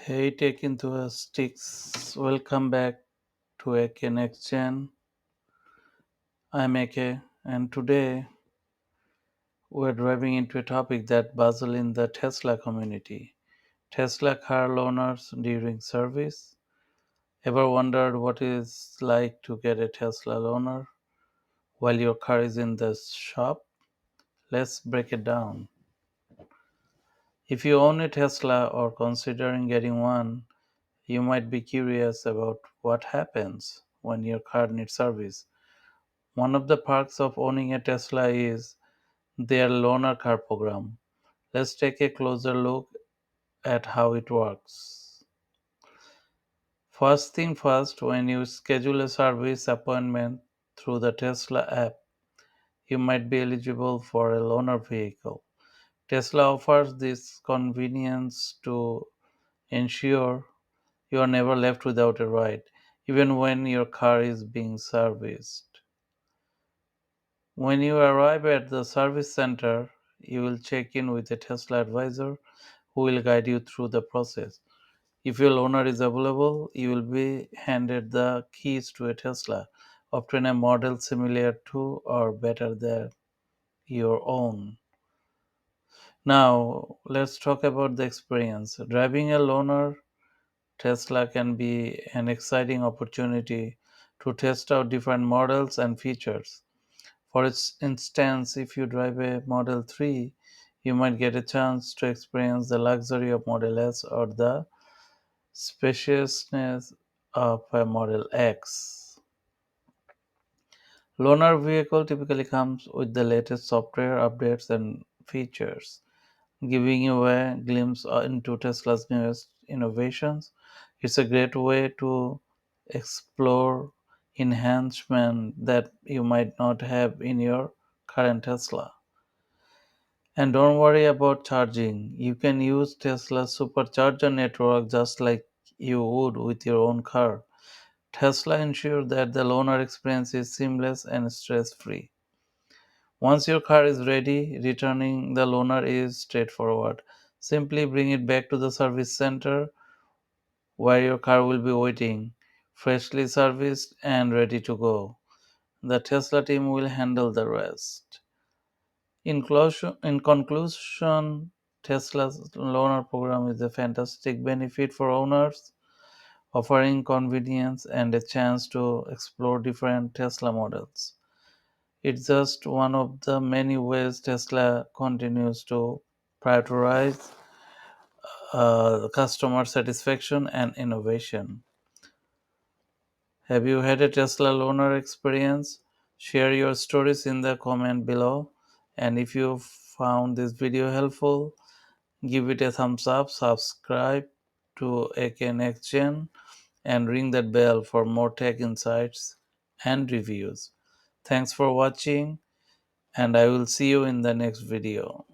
Hey, Tech into a sticks. Welcome back to AK Next Gen. I'm AK, and today we're driving into a topic that buzzes in the Tesla community: Tesla car loaners during service. Ever wondered what it's like to get a Tesla loaner while your car is in the shop? Let's break it down. If you own a Tesla or considering getting one, you might be curious about what happens when your car needs service. One of the perks of owning a Tesla is their loaner car program. Let's take a closer look at how it works. First thing first, when you schedule a service appointment through the Tesla app, you might be eligible for a loaner vehicle. Tesla offers this convenience to ensure you are never left without a ride, even when your car is being serviced. When you arrive at the service center, you will check in with a Tesla advisor who will guide you through the process. If your loaner is available, you will be handed the keys to a Tesla, often a model similar to or better than your own. Now, let's talk about the experience. Driving a loaner Tesla can be an exciting opportunity to test out different models and features. For instance, if you drive a Model 3, you might get a chance to experience the luxury of Model S or the spaciousness of a Model X. Loaner vehicle typically comes with the latest software updates and features, giving you a glimpse into Tesla's newest innovations. It's a great way to explore enhancement that you might not have in your current Tesla. And don't worry about charging. You can use Tesla's Supercharger network just like you would with your own car. Tesla ensures that the loaner experience is seamless and stress free. Once your car is ready, returning the loaner is straightforward. Simply bring it back to the service center where your car will be waiting, freshly serviced and ready to go. The Tesla team will handle the rest. In conclusion, Tesla's loaner program is a fantastic benefit for owners, offering convenience and a chance to explore different Tesla models. It's just one of the many ways Tesla continues to prioritize customer satisfaction and innovation. Have you had a Tesla loaner experience? Share your stories in the comment below. And if you found this video helpful, give it a thumbs up, subscribe to AK Next Gen, and ring that bell for more tech insights and reviews. Thanks for watching, and I will see you in the next video.